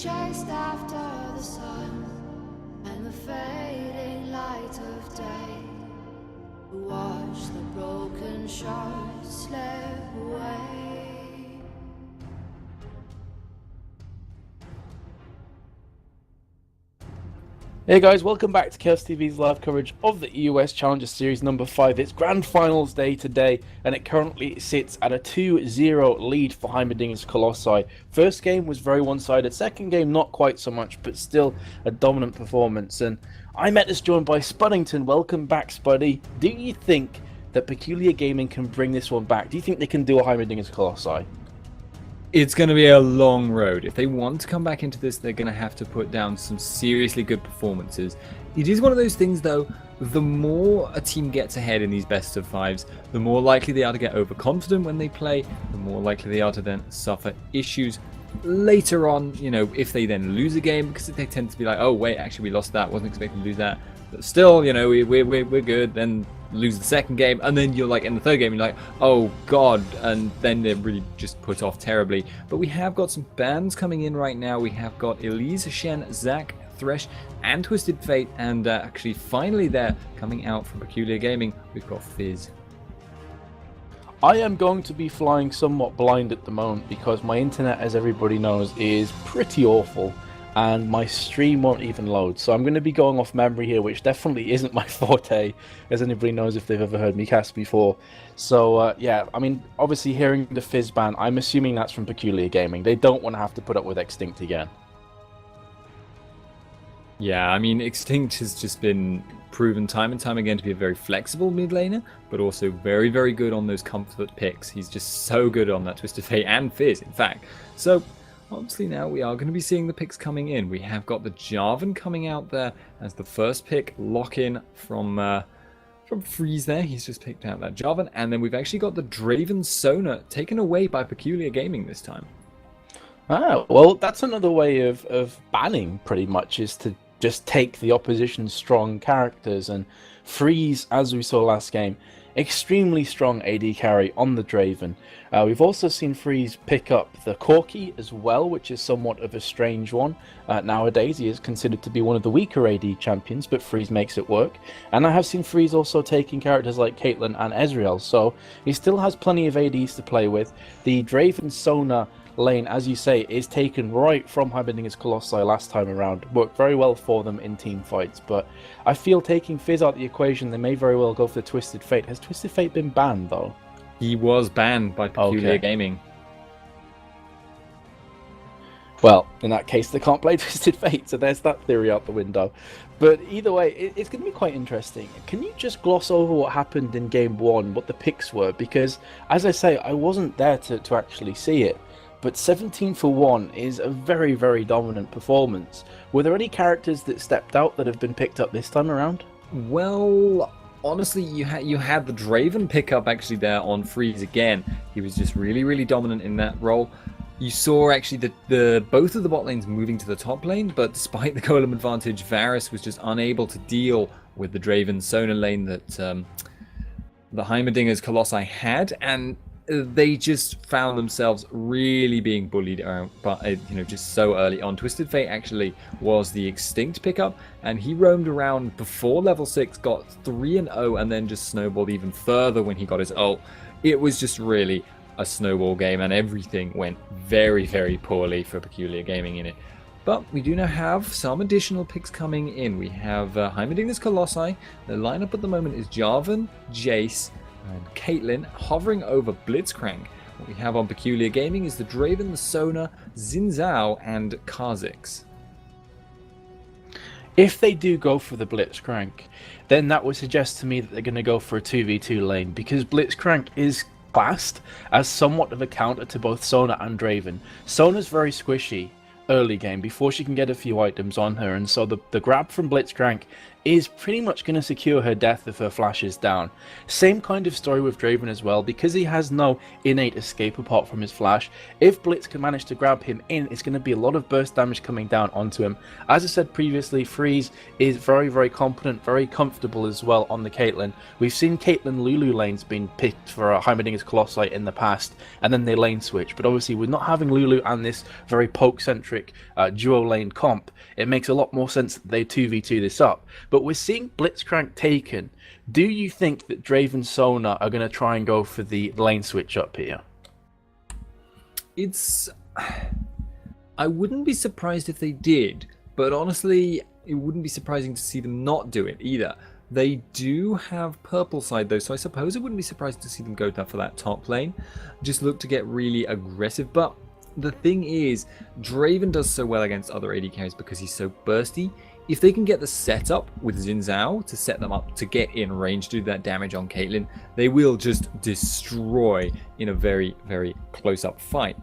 chased after the sun and the fading light of day. Watch the broken shards slip away. Hey guys, welcome back to Kaostv's live coverage of the EUS Challenger Series number 5. It's Grand Finals day today, and it currently sits at a 2-0 lead for Heimerdingers Colossi. First game was very one-sided, second game not quite so much, but still a dominant performance. And I'm joined by Spuddington. Welcome back, Spuddy. Do you think that Peculiar Gaming can bring this one back? Do you think they can do a Heimerdingers Colossi? It's going to be a long road. If they want to come back into this, they're going to have to put down some seriously good performances. It is one of those things, though, the more a team gets ahead in these best of fives, the more likely they are to get overconfident when they play, the more likely they are to then suffer issues later on, you know, if they then lose a game, because they tend to be like, oh, wait, actually, we lost that, wasn't expecting to lose that. But still, you know, we're good, then lose the second game, and then you're like in the third game, you're like, oh god, and then they're really just put off terribly. But we have got some bans coming in right now. We have got Elise, Shen, Zach, Thresh, and Twisted Fate, and actually finally there, coming out from Peculiar Gaming, we've got Fizz. I am going to be flying somewhat blind at the moment because my internet, as everybody knows, is pretty awful. And my stream won't even load, so I'm going to be going off memory here, which definitely isn't my forte, as anybody knows if they've ever heard me cast before. So yeah, I mean, obviously hearing the Fizz ban, I'm assuming that's from Peculiar Gaming. They don't want to have to put up with Extinct again. Yeah, I mean, Extinct has just been proven time and time again to be a very flexible mid laner, but also very, very good on those comfort picks. He's just so good on that Twisted Fate and Fizz, in fact. So obviously now we are going to be seeing the picks coming in. We have got the Jarvan coming out there as the first pick, lock-in from Freeze there. He's just picked out that Jarvan. And then we've actually got the Draven Sona taken away by Peculiar Gaming this time. Ah, well, that's another way of banning, pretty much, is to just take the opposition's strong characters. And Freeze, as we saw last game, extremely strong AD carry on the Draven. We've also seen Freeze pick up the Corki as well, which is somewhat of a strange one. Nowadays, he is considered to be one of the weaker AD champions, but Freeze makes it work. And I have seen Freeze also taking characters like Caitlyn and Ezreal, so he still has plenty of ADs to play with. The Draven Sona lane, as you say, is taken right from Heimerdingers Colossi last time around. Worked very well for them in team fights, but I feel taking Fizz out of the equation, they may very well go for the Twisted Fate. Has Twisted Fate been banned, though? He was banned by Peculiar Gaming. Well, in that case, they can't play Twisted Fate, so there's that theory out the window. But either way, it's going to be quite interesting. Can you just gloss over what happened in Game 1, what the picks were? Because, as I say, I wasn't there to actually see it. But 17 for 1 is a very, very dominant performance. Were there any characters that stepped out that have been picked up this time around? Well, honestly, you had the Draven pickup actually there on Freeze again. He was just really, really dominant in that role. You saw actually the both of the bot lanes moving to the top lane, but despite the golem advantage, Varus was just unable to deal with the Draven Sona lane that the Heimerdingers Colossi had, and they just found themselves really being bullied around, but you know, just so early on. Twisted Fate actually was the Extinct pickup, and he roamed around before level 6, got 3-0, and then just snowballed even further when he got his ult. It was just really a snowball game, and everything went very, very poorly for Peculiar Gaming in it. But we do now have some additional picks coming in. We have Heimerdingers Colossi. The lineup at the moment is Jarvan, Jace, and Caitlyn hovering over Blitzcrank. What we have on Peculiar Gaming is the Draven, the Sona, Xin Zhao, and Kha'Zix. If they do go for the Blitzcrank, then that would suggest to me that they're going to go for a 2v2 lane, because Blitzcrank is classed as somewhat of a counter to both Sona and Draven. Sona's very squishy early game before she can get a few items on her, and so the grab from Blitzcrank is pretty much going to secure her death if her flash is down. Same kind of story with Draven as well, because he has no innate escape apart from his flash. If Blitz can manage to grab him in, it's going to be a lot of burst damage coming down onto him. As I said previously, Freeze is very, very competent, very comfortable as well on the Caitlyn. We've seen Caitlyn Lulu lanes being picked for Heimerdingers Colossi in the past, and then they lane switch. But obviously, with not having Lulu and this very poke-centric duo lane comp, it makes a lot more sense that they 2v2 this up. But we're seeing Blitzcrank taken. Do you think that Draven Sona are going to try and go for the lane switch up here? I wouldn't be surprised if they did, but honestly, it wouldn't be surprising to see them not do it either. They do have purple side though, so I suppose I wouldn't be surprised to see them go down for that top lane. Just look to get really aggressive, but the thing is, Draven does so well against other AD carries because he's so bursty. If they can get the setup with Xin Zhao to set them up to get in range, do that damage on Caitlyn, they will just destroy in a very, very close-up fight.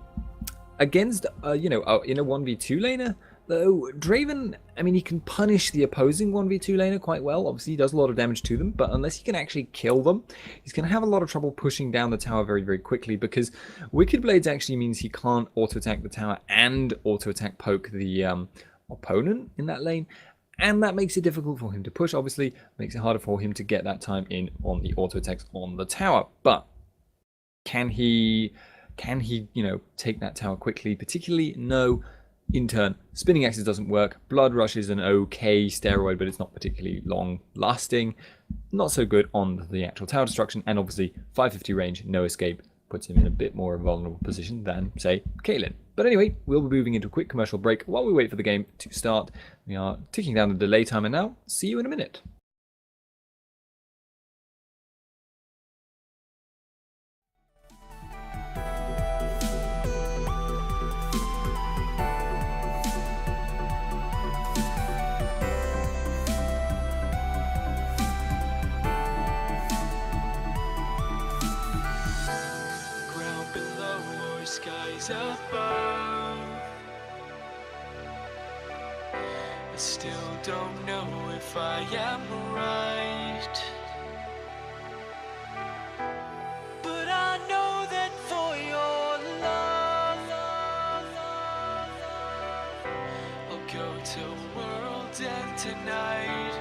Against, in a 1v2 laner, though, Draven, I mean, he can punish the opposing 1v2 laner quite well. Obviously, he does a lot of damage to them, but unless he can actually kill them, he's going to have a lot of trouble pushing down the tower very, very quickly, because Wicked Blades actually means he can't auto-attack the tower and auto-attack poke the opponent in that lane. And that makes it difficult for him to push, obviously. Makes it harder for him to get that time in on the auto attacks on the tower. But can he, take that tower quickly? Particularly, no. In turn, Spinning Axis doesn't work. Blood Rush is an okay steroid, but it's not particularly long lasting. Not so good on the actual tower destruction. And obviously, 550 range, no escape, puts him in a bit more vulnerable position than, say, Caitlyn. But anyway, we'll be moving into a quick commercial break while we wait for the game to start. We are ticking down the delay timer now. See you in a minute. Ground below or skies above, I still don't know if I am right, but I know that for your love, I'll go to world's end tonight.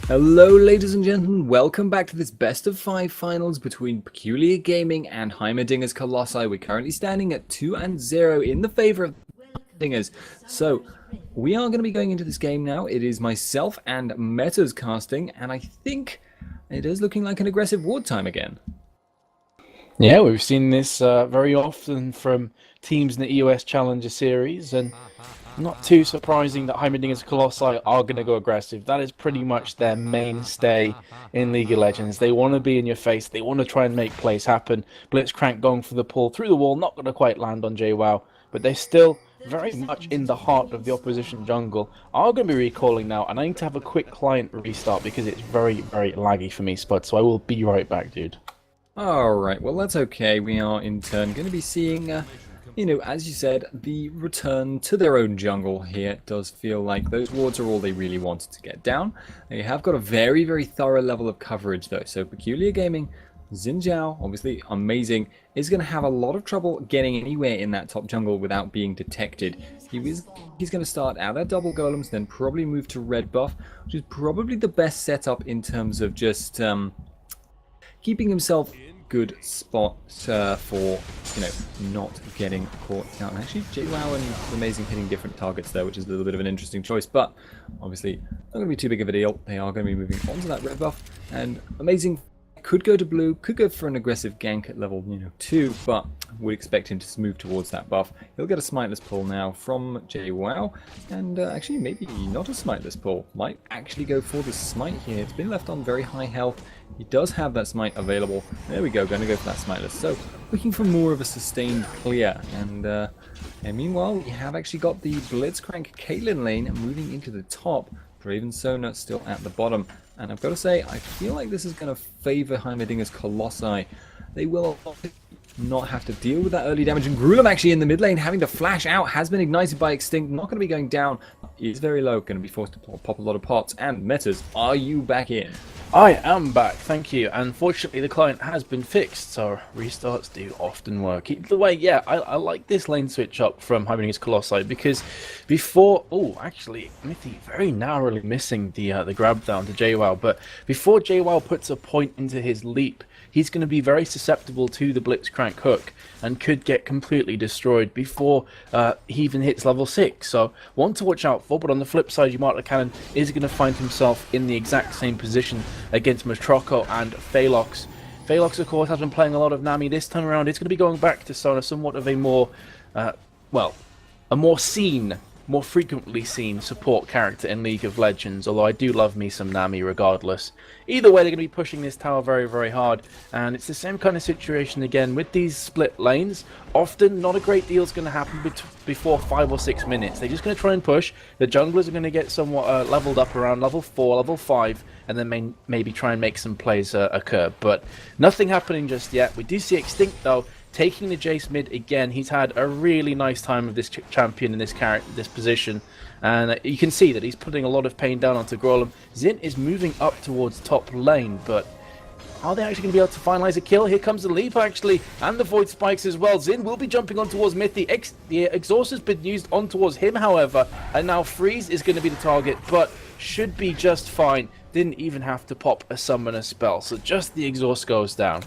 Hello ladies and gentlemen, welcome back to this best of 5 finals between Peculiar Gaming and Heimerdingers Colossi. We're currently standing at 2-0 in the favor of Heimerdingers. So we are going to be going into this game now. It is myself and Meta's casting, and I think it is looking like an aggressive ward time again. Yeah, we've seen this very often from teams in the EOS Challenger Series, and not too surprising that Heimerdingers Colossi are going to go aggressive. That is pretty much their mainstay in League of Legends. They want to be in your face. They want to try and make plays happen. Blitzcrank going for the pull through the wall, not going to quite land on JWoww, but they're still very much in the heart of the opposition jungle. Are going to be recalling now, and I need to have a quick client restart because it's very, very laggy for me, Spud, so I will be right back, dude. Alright, well that's okay. We are in turn going to be seeing, you know, as you said, the return to their own jungle here. It does feel like those wards are all they really wanted to get down. They have got a very, very thorough level of coverage though. So Peculiar Gaming, Xin Zhao, obviously amazing, is going to have a lot of trouble getting anywhere in that top jungle without being detected. He's going to start out at double golems, then probably move to red buff, which is probably the best setup in terms of just keeping himself good spot for, you know, not getting caught down. Actually, JWoww and Amazing hitting different targets there, which is a little bit of an interesting choice, but obviously not going to be too big of a deal. They are going to be moving on to that red buff, and Amazing could go to blue, could go for an aggressive gank at level 2, but would expect him to move towards that buff. He'll get a smiteless pull now from JWoww, and actually maybe not a smiteless pull. Might actually go for the smite here. It's been left on very high health. He does have that smite available. There we go, going to go for that smiteless. So looking for more of a sustained clear, and meanwhile we have actually got the Blitzcrank Caitlyn lane moving into the top. Draven Sona still at the bottom. And I've got to say, I feel like this is going to favor Heimerdingers Colossi. They will not have to deal with that early damage. And Gruulem actually in the mid lane having to flash out, has been ignited by Extinct. Not going to be going down. Is very low. Going to be forced to pop a lot of pots. And Metas, are you back in? I am back, thank you. Unfortunately, the client has been fixed, so restarts do often work. Either way, yeah, I like this lane switch up from Heimerdingers Colossi because before... Oh, actually, Mithy very narrowly missing the grab down to JWoww, but before JWoww puts a point into his leap, he's going to be very susceptible to the Blitzcrank hook and could get completely destroyed before he even hits level 6. So, one to watch out for, but on the flip side, Yamata Cannon is going to find himself in the exact same position against Matroko and Phalox. Phalox, of course, has been playing a lot of Nami this time around. It's going to be going back to Sona, somewhat of a more, more frequently seen support character in League of Legends, although I do love me some Nami regardless. Either way, they're going to be pushing this tower very, very hard, and it's the same kind of situation again with these split lanes. Often, not a great deal is going to happen before 5 or 6 minutes. They're just going to try and push. The junglers are going to get somewhat leveled up around level 4, level 5, and then maybe try and make some plays occur. But nothing happening just yet. We do see Extinct, though, taking the Jace mid again. He's had a really nice time with this champion in this position, and you can see that he's putting a lot of pain down onto Gruulem. Xin is moving up towards top lane, but are they actually going to be able to finalize a kill? Here comes the leap, actually, and the Void Spikes as well. Xin will be jumping on towards Mithy. The exhaust has been used on towards him, however, and now Freeze is going to be the target, but should be just fine. Didn't even have to pop a summoner spell, so just the exhaust goes down.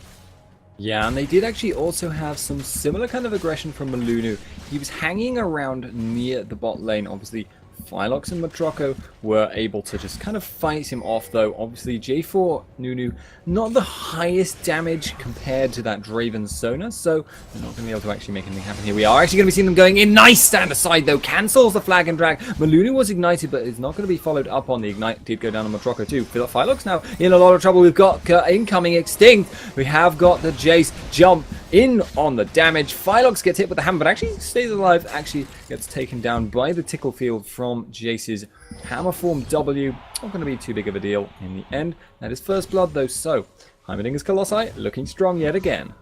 Yeah, and they did actually also have some similar kind of aggression from Malunu. He was hanging around near the bot lane, obviously. Phalox and Matroko were able to just kind of fight him off, though. Obviously, J4 Nunu, not the highest damage compared to that Draven Sona, so they're not going to be able to actually make anything happen here. We are actually going to be seeing them going in. Nice stand aside, though. Cancels the flag and drag. Malunu was ignited, but is not going to be followed up on. The ignite did go down on Matroko, too. Phalox now in a lot of trouble. We've got incoming Extinct. We have got the Jace jump in on the damage. Phalox gets hit with the hammer, but actually stays alive. Actually gets taken down by the tickle field from Jace's hammer form W. Not going to be too big of a deal in the end. That is first blood, though, so Heimerdingers Colossi looking strong yet again.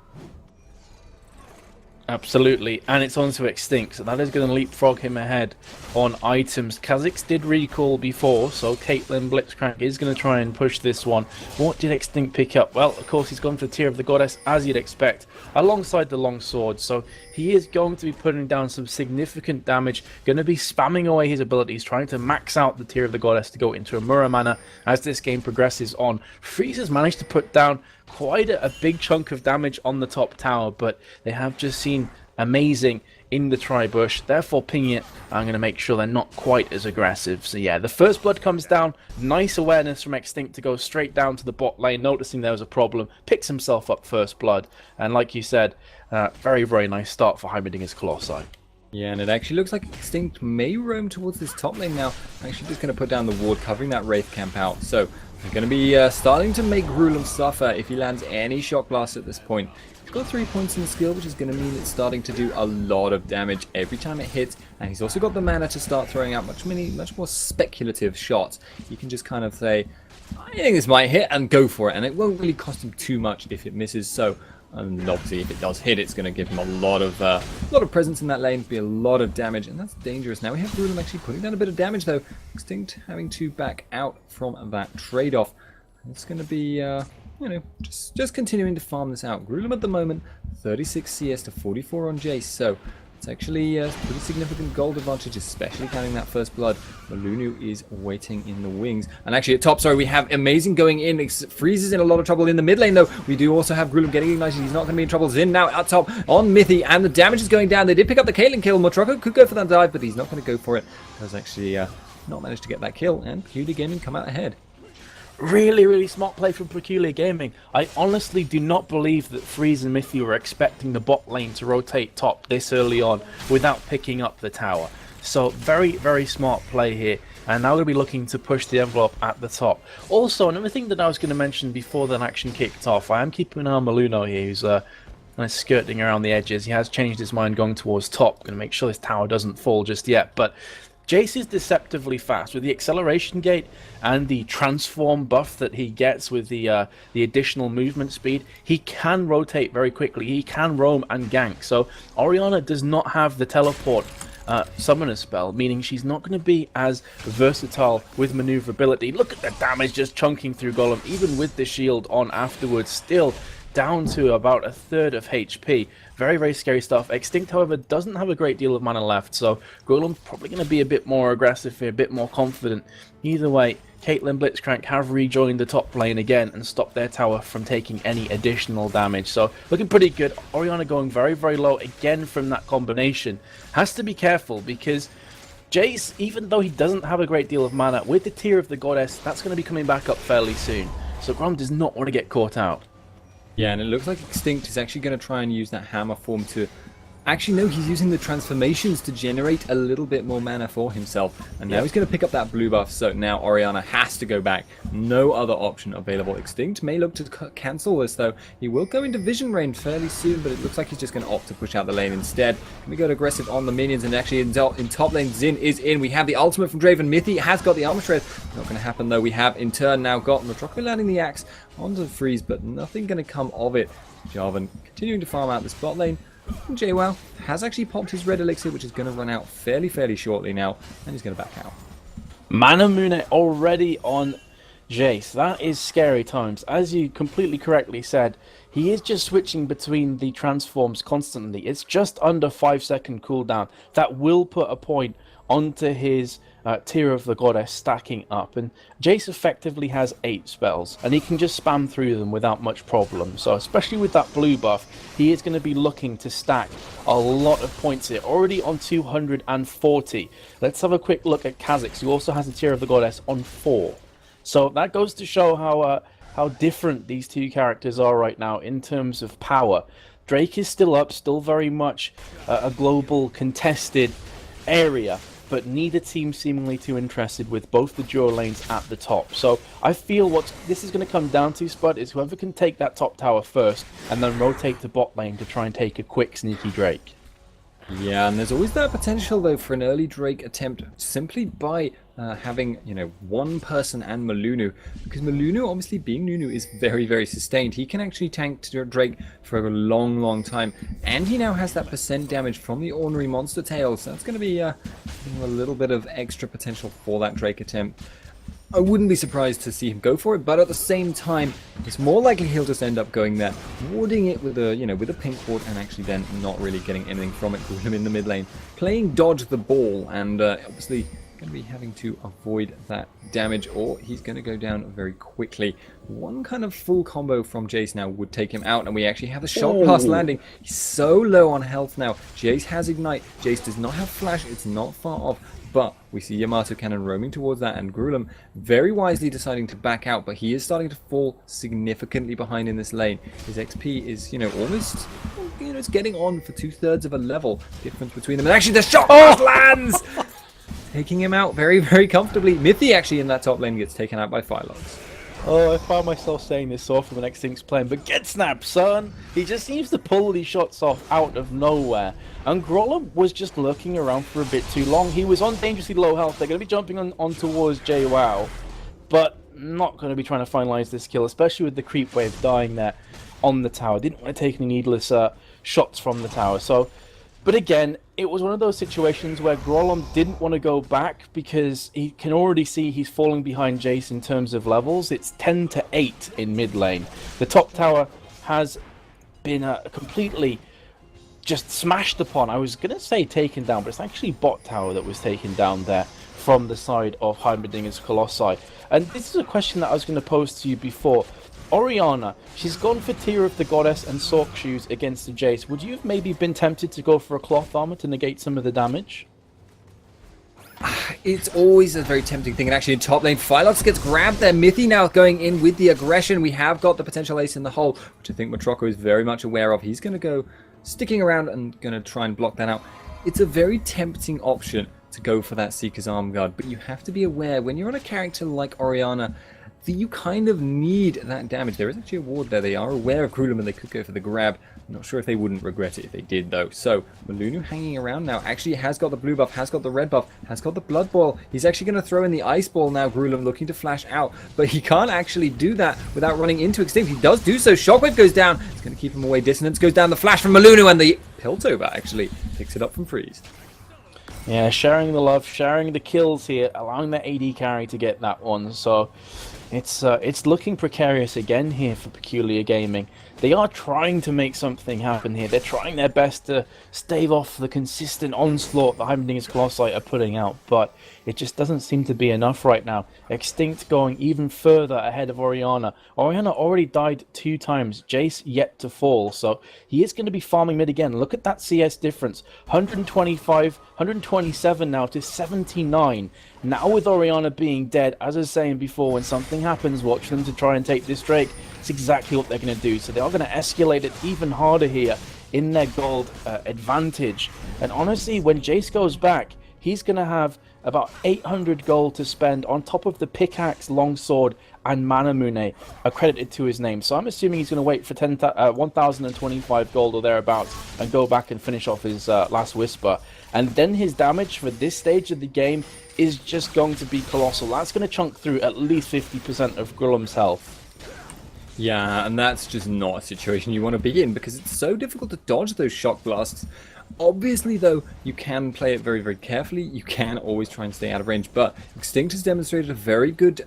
Absolutely, and it's onto Extinct, so that is going to leapfrog him ahead on items. Kha'Zix did recall before, so Caitlyn Blitzcrank is going to try and push this one. What did Extinct pick up? Well, of course, he's gone for the Tear of the Goddess, as you'd expect, alongside the Long Sword, so he is going to be putting down some significant damage, going to be spamming away his abilities, trying to max out the Tear of the Goddess to go into a Muramana as this game progresses on. Freeze has managed to put down quite a big chunk of damage on the top tower, but they have just seen amazing in the tri-bush, therefore pinging it. I'm going to make sure they're not quite as aggressive. So yeah, the first blood comes down, nice awareness from Extinct to go straight down to the bot lane, noticing there was a problem, picks himself up first blood, and like you said, very, very nice start for Heimerdingers Colossi. Yeah, and it actually looks like Extinct may roam towards this top lane now. Actually just going to put down the ward, covering that Wraith camp out. So they're going to be starting to make Grulum suffer if he lands any Shock Blast at this point. He's got 3 points in the skill, which is going to mean it's starting to do a lot of damage every time it hits. And he's also got the mana to start throwing out much more speculative shots. You can just kind of say, I think this might hit, and go for it. And it won't really cost him too much if it misses. So, and obviously if it does hit, it's going to give him a lot of presence in that lane, be a lot of damage, and that's dangerous. Now we have Grulum actually putting down a bit of damage though. Extinct having to back out from that trade-off. It's going to be, you know, just continuing to farm this out. Grulum at the moment, 36 CS to 44 on Jace, so it's actually a pretty significant gold advantage, especially counting that first blood. Malunu is waiting in the wings. And actually at top, sorry, we have Amazing going in. Freeze is in a lot of trouble in the mid lane, though. We do also have Grulum getting ignited. He's not going to be in trouble. Zin now at top on Mithy, and the damage is going down. They did pick up the Caitlyn kill. Motroko could go for that dive, but he's not going to go for it. Does actually not manage to get that kill, and Peculiar Gaming come out ahead. Really, really smart play from Peculiar Gaming. I honestly do not believe that Freeze and Mithy were expecting the bot lane to rotate top this early on without picking up the tower. So very, very smart play here. And now we're going to be looking to push the envelope at the top. Also, another thing that I was going to mention before that action kicked off, I am keeping an eye on Maluno here, who's kind of skirting around the edges. He has changed his mind going towards top. Going to make sure this tower doesn't fall just yet. But Jace is deceptively fast with the acceleration gate and the transform buff that he gets with the additional movement speed. He can rotate very quickly. He can roam and gank. So Orianna does not have the teleport summoner spell, meaning she's not going to be as versatile with maneuverability. Look at the damage just chunking through Golem, even with the shield on afterwards. Still down to about a third of HP. Very, very scary stuff. Extinct, however, doesn't have a great deal of mana left, so Golem's probably going to be a bit more aggressive here, a bit more confident. Either way, Caitlyn Blitzcrank have rejoined the top lane again and stopped their tower from taking any additional damage. So looking pretty good. Orianna going very, very low again from that combination. Has to be careful because Jace, even though he doesn't have a great deal of mana, with the Tear of the Goddess, that's going to be coming back up fairly soon. So Grom does not want to get caught out. Yeah, and it looks like Extinct is actually going to try and use that hammer form to... Actually, no, he's using the transformations to generate a little bit more mana for himself. And now he's going to pick up that blue buff, so now Orianna has to go back. No other option available. Extinct may look to cancel this, though. He will go into vision range fairly soon, but it looks like he's just going to opt to push out the lane instead. We go aggressive on the minions, and actually in top lane, Zin is in. We have the ultimate from Draven. Mithy has got the armor shred. Not going to happen, though. We have, in turn, now got Motroko landing the axe onto Freeze, but nothing going to come of it. Jarvan continuing to farm out this bot lane. JWoww has actually popped his red elixir, which is going to run out fairly shortly now, and he's going to back out. Manamune already on Jace. That is scary times. As you completely correctly said, he is just switching between the transforms constantly. It's just under 5-second cooldown. That will put a point onto his Tear of the Goddess stacking up, and Jace effectively has 8 spells and he can just spam through them without much problem. So especially with that blue buff, he is going to be looking to stack a lot of points here, already on 240. Let's have a quick look at Kha'Zix, who also has a Tear of the Goddess on 4. So that goes to show how different these two characters are right now in terms of power. Drake is still up, still very much a global contested area, but neither team seemingly too interested with both the duo lanes at the top. So I feel what this is going to come down to, Spud, is whoever can take that top tower first and then rotate to bot lane to try and take a quick sneaky Drake. Yeah, and there's always that potential, though, for an early Drake attempt simply by having, you know, one person and Malunu, because Malunu, obviously being Nunu, is very, very sustained. He can actually tank Drake for a long, long time, and he now has that percent damage from the Ornery Monster Tail, so that's going to be a little bit of extra potential for that Drake attempt. I wouldn't be surprised to see him go for it, but at the same time, it's more likely he'll just end up going there, warding it with a, you know, with a pink ward, and actually then not really getting anything from it. Him in the mid lane, playing dodge the ball, and obviously going to be having to avoid that damage, or he's going to go down very quickly. One kind of full combo from Jace now would take him out, and we actually have a shot pass landing. He's so low on health now. Jace has Ignite. Jace does not have Flash. It's not far off. But we see Yamato Cannon roaming towards that, and Grulum very wisely deciding to back out, but he is starting to fall significantly behind in this lane. His XP is, you know, almost, you know, it's getting on for 2/3 of a level difference between them. And actually the shot lands! Taking him out very, very comfortably. Mithy actually in that top lane gets taken out by Phylox. Oh, I found myself saying this so often when X-Tinc's playing, but get snapped, son! He just seems to pull these shots off out of nowhere. And Grolum was just lurking around for a bit too long. He was on dangerously low health. They're going to be jumping on towards JWoww, but not going to be trying to finalize this kill, especially with the creep wave dying there on the tower. Didn't want to take any needless shots from the tower. So, but again, it was one of those situations where Grolum didn't want to go back because he can already see he's falling behind Jace in terms of levels. It's 10-8 in mid lane. The top tower has been completely just smashed upon. I was going to say taken down, but it's actually bot tower that was taken down there from the side of Heimerdingers Colossi. And this is a question that I was going to pose to you before. Orianna, she's gone for Tear of the Goddess and Sork Shoes against the Jace. Would you have maybe been tempted to go for a cloth armor to negate some of the damage? It's always a very tempting thing, and actually in top lane, Phylox gets grabbed there. Mithy now going in with the aggression. We have got the potential ace in the hole, which I think Matroko is very much aware of. He's going to go sticking around and going to try and block that out. It's a very tempting option to go for that Seeker's Arm Guard, but you have to be aware when you're on a character like Orianna that you kind of need that damage. There is actually a ward there. They are aware of Grulum and they could go for the grab. I'm not sure if they wouldn't regret it if they did though. So Malunu hanging around now, actually has got the blue buff, has got the red buff, has got the blood boil. He's actually going to throw in the ice ball now. Grulum looking to flash out, but he can't actually do that without running into Extinct. He does do so. Shockwave goes down. It's going to keep him away. Dissonance goes down. The flash from Malunu, and the Piltover actually picks it up from Freeze. Yeah, sharing the love, sharing the kills here, allowing that AD carry to get that one. So it's looking precarious again here for Peculiar Gaming. They are trying to make something happen here. They're trying their best to stave off the consistent onslaught the Heimerdingers Colossi are putting out, but it just doesn't seem to be enough right now. Extinct going even further ahead of Orianna. Orianna already died 2 times. Jace yet to fall, so he is going to be farming mid again. Look at that CS difference. 125, 127 now to 79. Now with Orianna being dead, as I was saying before, when something happens, watch them to try and take this Drake. It's exactly what they're going to do. So they are going to escalate it even harder here in their gold advantage. And honestly, when Jace goes back, he's going to have about 800 gold to spend on top of the pickaxe, longsword, and Manamune accredited to his name. So I'm assuming he's going to wait for 1,025 gold or thereabouts and go back and finish off his last Whisper. And then his damage for this stage of the game is just going to be colossal. That's going to chunk through at least 50% of Grulum's health. Yeah, and that's just not a situation you want to be in because it's so difficult to dodge those shock blasts. Obviously, though, you can play it very, very carefully. You can always try and stay out of range, but Extinct has demonstrated a very good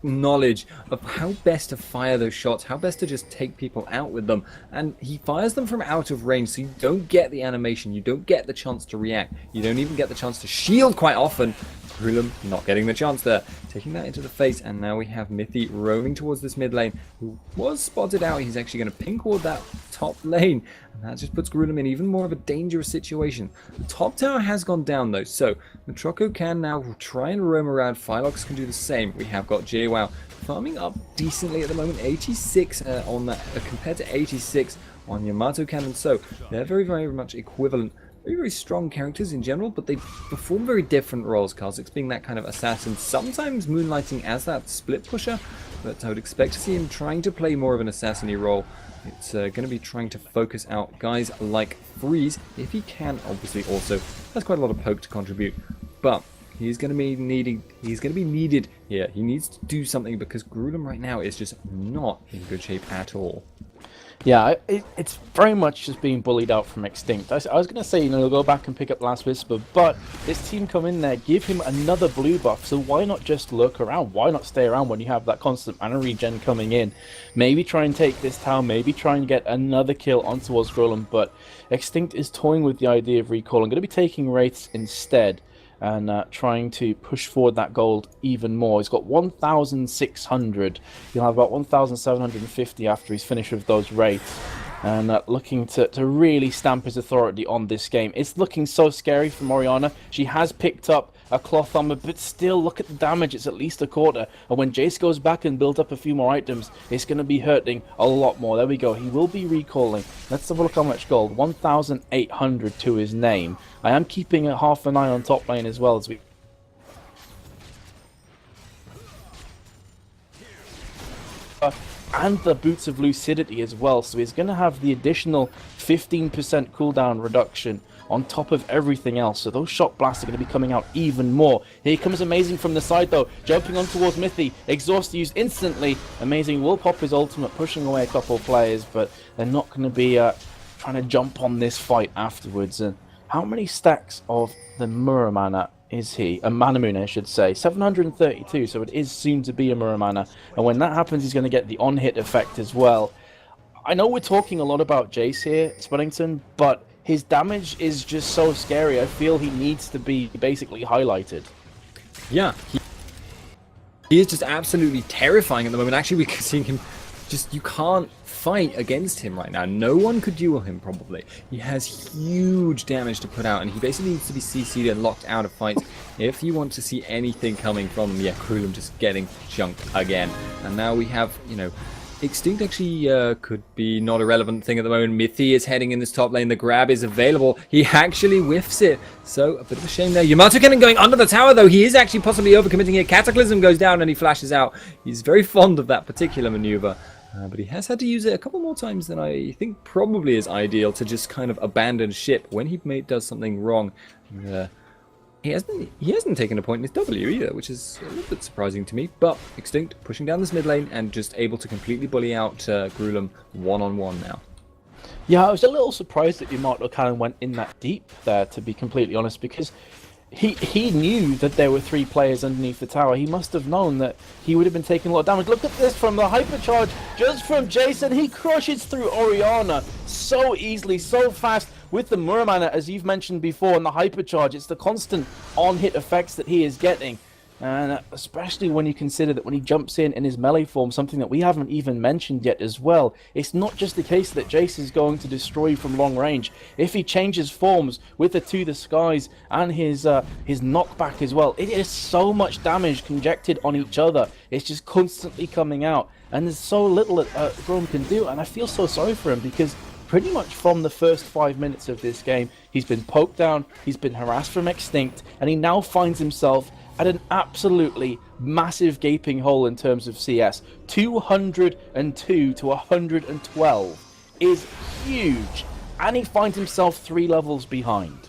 knowledge of how best to fire those shots, how best to just take people out with them, and he fires them from out of range, so you don't get the animation, you don't get the chance to react, you don't even get the chance to shield quite often. Grulum not getting the chance there, taking that into the face, and now we have Mithy roaming towards this mid lane, who was spotted out. He's actually going to pink ward that top lane, and that just puts Grulum in even more of a dangerous situation. The top tower has gone down though, so Matroko can now try and roam around. Phylox can do the same. We have got JWoww farming up decently at the moment, 86 on that compared to 86 on Yamato Cannon, so they're very, very much equivalent. Very, very strong characters in general, but they perform very different roles. Kaostv being that kind of assassin, sometimes moonlighting as that split pusher, but I would expect to see him trying to play more of an assassin-y role. It's going to be trying to focus out guys like Freeze, if he can, obviously also has quite a lot of poke to contribute, but He's going to be needed here. He needs to do something because Grulum right now is just not in good shape at all. Yeah, it's very much just being bullied out from Extinct. I was going to say, you know, he'll go back and pick up Last Whisper, but this team come in there, give him another blue buff, so why not just lurk around? Why not stay around when you have that constant mana regen coming in? Maybe try and take this tower, maybe try and get another kill on towards Grolem, but Extinct is toying with the idea of recall. I'm going to be taking Wraiths instead, and trying to push forward that gold even more. He's got 1,600. He'll have about 1,750 after he's finished with those Wraiths. And looking to really stamp his authority on this game. It's looking so scary for Orianna. She has picked up a cloth armor, but still, look at the damage. It's at least a quarter. And when Jace goes back and builds up a few more items, it's going to be hurting a lot more. There we go. He will be recalling. Let's have a look how much gold. 1,800 to his name. I am keeping a half an eye on top lane as well as we... and the Boots of Lucidity as well, so he's going to have the additional 15% cooldown reduction on top of everything else, so those Shock Blasts are going to be coming out even more. Here comes Amazing from the side though, jumping on towards Mithy, Exhaust used instantly. Amazing will pop his ultimate, pushing away a couple of players, but they're not going to be trying to jump on this fight afterwards. And how many stacks of the Muramana is he? A Mana Moon, I should say. 732, so it is soon to be a Muramana. And when that happens, he's going to get the on-hit effect as well. I know we're talking a lot about Jace here, Spuddington, but his damage is just so scary. I feel he needs to be basically highlighted. Yeah, he is just absolutely terrifying at the moment. Actually, we're seeing him just... You can't fight against him right now. No one could duel him, probably. He has huge damage to put out, and he basically needs to be CC'd and locked out of fights if you want to see anything coming from him. Yeah, Krulum just getting chunked again. And now we have, you know, Extinct actually could be not a relevant thing at the moment. Mithy is heading in this top lane. The grab is available. He actually whiffs it. So, a bit of a shame there. Yamato Cannon going under the tower, though. He is actually possibly overcommitting here. Cataclysm goes down and he flashes out. He's very fond of that particular maneuver. But he has had to use it a couple more times than I think probably is ideal to just kind of abandon ship when he does something wrong. He hasn't taken a point in his W either, which is a little bit surprising to me. But Extinct pushing down this mid lane and just able to completely bully out Grulum one-on-one now. Yeah, I was a little surprised that Yamato Cannon went in that deep there, to be completely honest, because he knew that there were 3 players underneath the tower. He must have known that he would have been taking a lot of damage. Look at this from the hypercharge just from Jason. He crushes through Orianna so easily, so fast with the Muramana, as you've mentioned before, and the hypercharge. It's the constant on-hit effects that he is getting. And especially when you consider that when he jumps in his melee form, something that we haven't even mentioned yet as well, it's not just the case that Jace is going to destroy from long range. If he changes forms with the To the Skies and his knockback as well, it is so much damage conjected on each other. It's just constantly coming out, and there's so little that Grom can do, and I feel so sorry for him because pretty much from the first 5 minutes of this game, he's been poked down, he's been harassed from Extinct, and he now finds himself at an absolutely massive gaping hole in terms of CS. 202 to 112 is huge, and he finds himself 3 levels behind.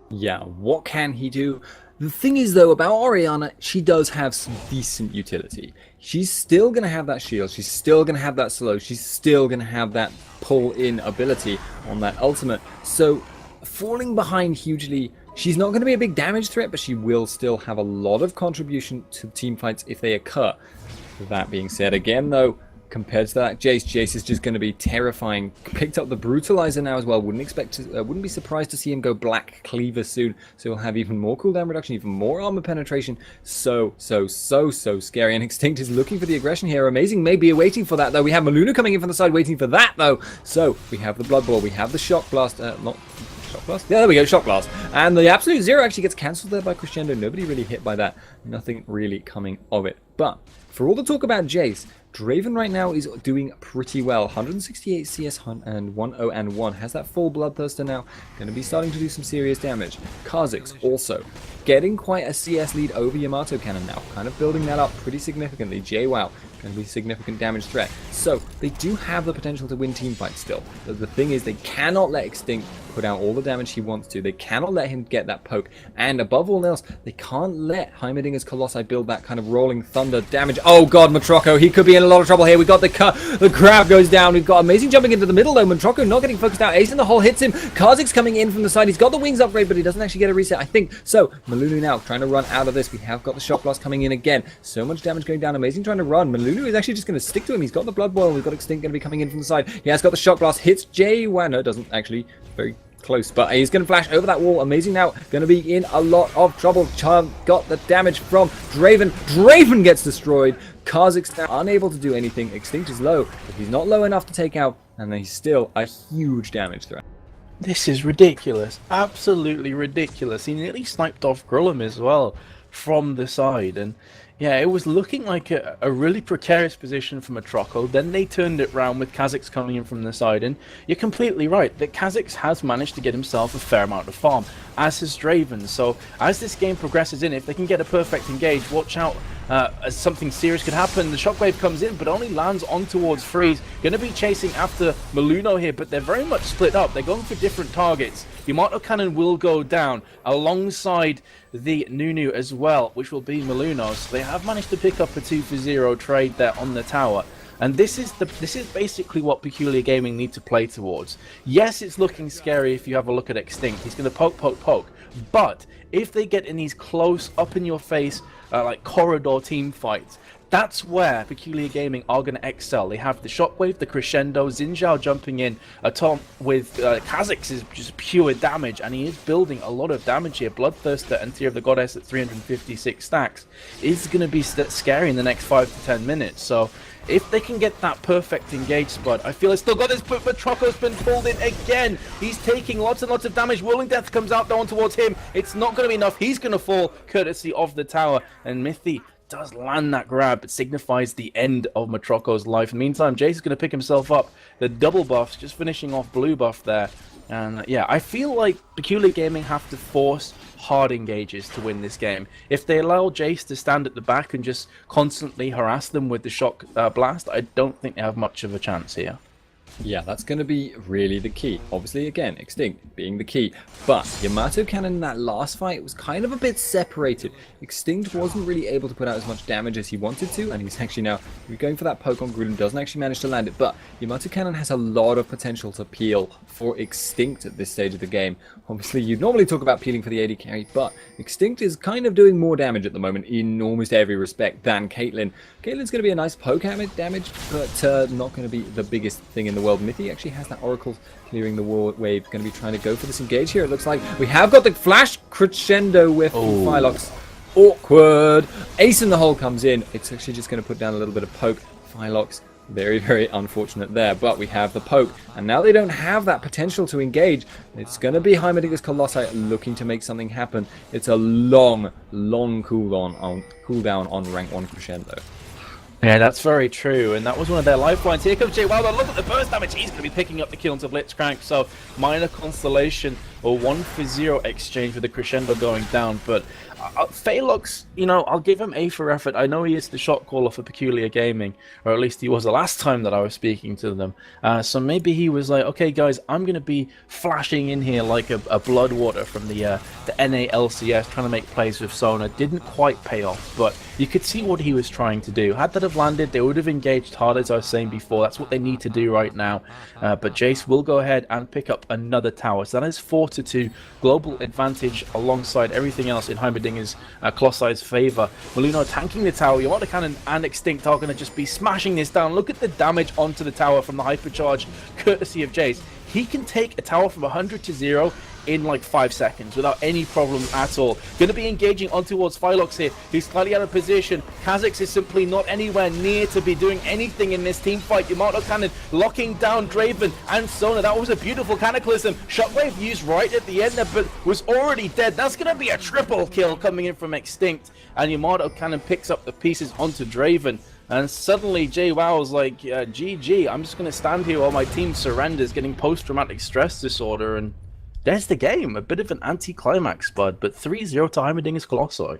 Yeah, what can he do? The thing is, though, about Orianna, she does have some decent utility. She's still going to have that shield, she's still going to have that slow, she's still going to have that pull-in ability on that ultimate. So, falling behind hugely, she's not going to be a big damage threat, but she will still have a lot of contribution to team fights if they occur. That being said, again, though, compared to that, Jace is just going to be terrifying. Picked up the Brutalizer now as well. Wouldn't be surprised to see him go Black Cleaver soon. So he'll have even more cooldown reduction, even more armor penetration. So scary. And Extinct is looking for the aggression here. Amazing may be waiting for that, though. We have Maluna coming in from the side waiting for that, though. So we have the Blood Ball. We have the Shock Blast. Not Shock Blast? Yeah, there we go, Shock Blast. And the Absolute Zero actually gets cancelled there by Crescendo. Nobody really hit by that. Nothing really coming of it. But for all the talk about Jace, Draven right now is doing pretty well. 168 CS and 1-0-1. Has that full Bloodthirster now. Going to be starting to do some serious damage. Kha'Zix also getting quite a CS lead over Yamato Cannon now. Kind of building that up pretty significantly. JWoww going to be a significant damage threat. So they do have the potential to win team fights still. But the thing is, they cannot let Extinct put out all the damage he wants to. They cannot let him get that poke. And above all else, they can't let Heimerdingers Colossi build that kind of rolling thunder damage. Oh god, Matroco, he could be in a lot of trouble here. We got the grab goes down. We've got Amazing jumping into the middle though. Matroco not getting focused out. Ace in the hole hits him. Kazik's coming in from the side. He's got the wings upgrade, but he doesn't actually get a reset, I think. So, Malulu now trying to run out of this. We have got the shock blast coming in again. So much damage going down. Amazing trying to run. Malulu is actually just going to stick to him. He's got the blood boil. We've got Extinct going to be coming in from the side. He has got the shock blast. Hits Jay Wanner. Doesn't actually. Very close, but he's going to flash over that wall. Amazing now going to be in a lot of trouble. Charm got the damage from Draven. Draven gets destroyed. Kazik's now unable to do anything. Extinct is low, but he's not low enough to take out, and he's still a huge damage threat. This is ridiculous. Absolutely ridiculous. He nearly sniped off Grullum as well from the side, and yeah, it was looking like a really precarious position from Matroco. Then they turned it round with Kha'Zix coming in from the side, and you're completely right that Kha'Zix has managed to get himself a fair amount of farm, as has Draven. So as this game progresses in, if they can get a perfect engage, watch out, as something serious could happen. The shockwave comes in, but only lands on towards Freeze. Going to be chasing after Maluno here, but they're very much split up. They're going for different targets. Yamato Cannon will go down alongside the Nunu as well, which will be Maluno. So they have managed to pick up a 2-for-0 trade there on the tower. And this is basically what Peculiar Gaming need to play towards. Yes, it's looking scary if you have a look at Extinct. He's going to poke. But if they get in these close, up in your face, like corridor team fights, that's where Peculiar Gaming are going to excel. They have the Shockwave, the Crescendo, Xin Zhao jumping in, Atom with Kha'Zix is just pure damage, and he is building a lot of damage here. Bloodthirster and Tear of the Goddess at 356 stacks is going to be scary in the next 5 to 10 minutes. So if they can get that perfect engage spot, I feel it's still got this, but Matroco's been pulled in again. He's taking lots and lots of damage. Whirling Death comes out down towards him. It's not going to be enough. He's going to fall courtesy of the tower, and Mithy does land that grab. It signifies the end of Matroco's life. In the meantime, Jace is going to pick himself up. The double buffs, just finishing off blue buff there. And yeah, I feel like Peculiar Gaming have to force hard engages to win this game. If they allow Jace to stand at the back and just constantly harass them with the shock blast, I don't think they have much of a chance here. Yeah, that's going to be really the key. Obviously, again, Extinct being the key. But Yamato Cannon in that last fight was kind of a bit separated. Extinct wasn't really able to put out as much damage as he wanted to, and he's actually now going for that poke on Gruden, doesn't actually manage to land it. But Yamato Cannon has a lot of potential to peel for Extinct at this stage of the game. Obviously, you'd normally talk about peeling for the AD carry, but Extinct is kind of doing more damage at the moment in almost every respect than Caitlyn. Caitlyn's going to be a nice poke damage, but not going to be the biggest thing in the world. Mithy actually has that Oracle clearing the wave. Going to be trying to go for this engage here. It looks like we have got the flash crescendo with Phylox. Awkward. Ace in the hole comes in. It's actually just going to put down a little bit of poke. Phylox, very, very unfortunate there. But we have the poke. And now they don't have that potential to engage. It's going to be Heimerdingers Colossi looking to make something happen. It's a long, long cooldown on rank 1 crescendo. Yeah, that's very true, and that was one of their lifelines. Here comes Jay Wilder. Look at the burst damage. He's going to be picking up the kill into Blitzcrank. So minor constellation or 1-for-0 exchange with the crescendo going down. But Phylox, you know, I'll give him A for effort. I know he is the shot caller for Peculiar Gaming, or at least he was the last time that I was speaking to them. So maybe he was like, okay, guys, I'm going to be flashing in here like a Bloodwater from the NALCS, trying to make plays with Sona. Didn't quite pay off, but you could see what he was trying to do. Had that have landed, they would have engaged hard, as I was saying before. That's what they need to do right now. But Jace will go ahead and pick up another tower. So that is 4-2 global advantage alongside everything else in Heimerdingers Colossi's favor. Maluno tanking the tower. Yamato Cannon and Extinct are going to just be smashing this down. Look at the damage onto the tower from the hypercharge, courtesy of Jace. He can take a tower from 100 to 0 in like 5 seconds without any problem at all. Going to be engaging on towards Phylox here. He's slightly out of position. Kha'Zix is simply not anywhere near to be doing anything in this team fight. Yamato Cannon locking down Draven and Sona. That was a beautiful Cataclysm. Shockwave used right at the end there, but was already dead. That's going to be a triple kill coming in from Extinct. And Yamato Cannon picks up the pieces onto Draven. And suddenly JWoww's like, GG, I'm just going to stand here while my team surrenders, getting post-traumatic stress disorder, and there's the game. A bit of an anti-climax, bud, but 3-0 to Heimerdingers Colossi.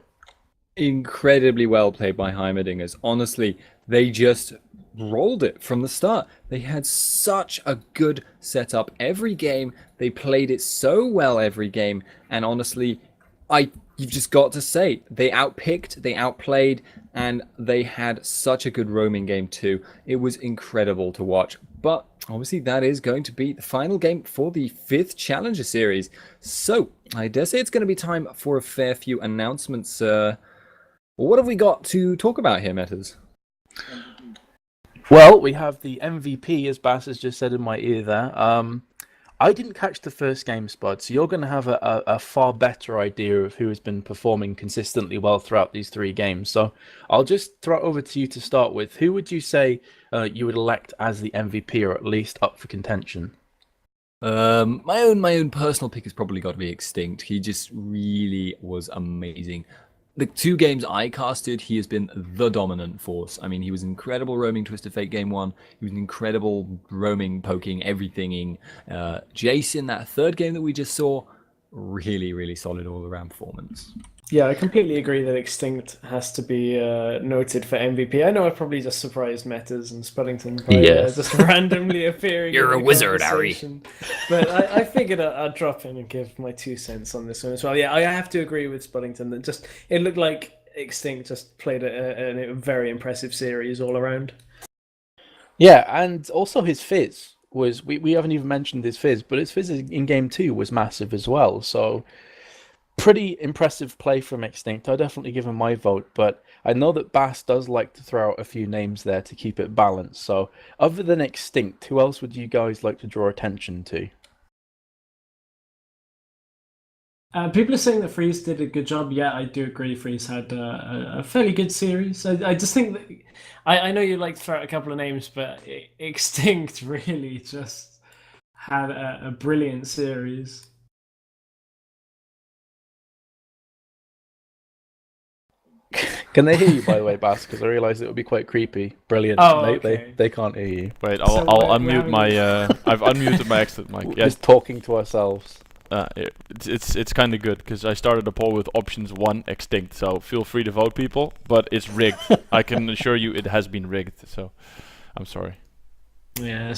Incredibly well played by Heimerdingers. Honestly, they just rolled it from the start. They had such a good setup every game. They played it so well every game. And honestly, you've just got to say, they outpicked, they outplayed, and they had such a good roaming game too. It was incredible to watch. But obviously that is going to be the final game for the 5th Challenger Series. So I dare say it's going to be time for a fair few announcements. What have we got to talk about here, Metas? Well, we have the MVP, as Bass has just said in my ear there. I didn't catch the first game, Spud, so you're going to have a far better idea of who has been performing consistently well throughout these 3 games. So I'll just throw it over to you to start with. Who would you say you would elect as the MVP, or at least up for contention? My own personal pick has probably got to be Extinct. He just really was amazing. The 2 games I casted, he has been the dominant force. I mean, he was incredible roaming Twisted Fate game 1. He was an incredible roaming, poking, everythinging. Jason, that 3rd game that we just saw, really, really solid all-around performance. Yeah, I completely agree that Extinct has to be noted for MVP. I know I probably just surprised Metas and Spuddington by just randomly appearing. You're in a the wizard, Harry. conversation. But I figured I'd drop in and give my 2 cents on this one as well. Yeah, I have to agree with Spuddington that it looked like Extinct just played a very impressive series all around. Yeah, and also his fizz was, we haven't even mentioned his fizz, but his fizz in game 2 was massive as well. So pretty impressive play from Extinct. I'll definitely give him my vote, but I know that Bass does like to throw out a few names there to keep it balanced. So other than Extinct, who else would you guys like to draw attention to? People are saying that Freeze did a good job. Yeah, I do agree. Freeze had a fairly good series. I just think that I know you like to throw out a couple of names, but Extinct really just had a brilliant series. Can they hear you, by the way, Bass? Because I realised it would be quite creepy. Brilliant. Oh, okay. They can't hear you. Wait, So I'll we're unmute my. I've unmuted my exit mic. We're Yes, just talking to ourselves. it's kind of good because I started a poll with options 1 Extinct. So feel free to vote, people. But it's rigged. I can assure you, it has been rigged. So I'm sorry. Yeah.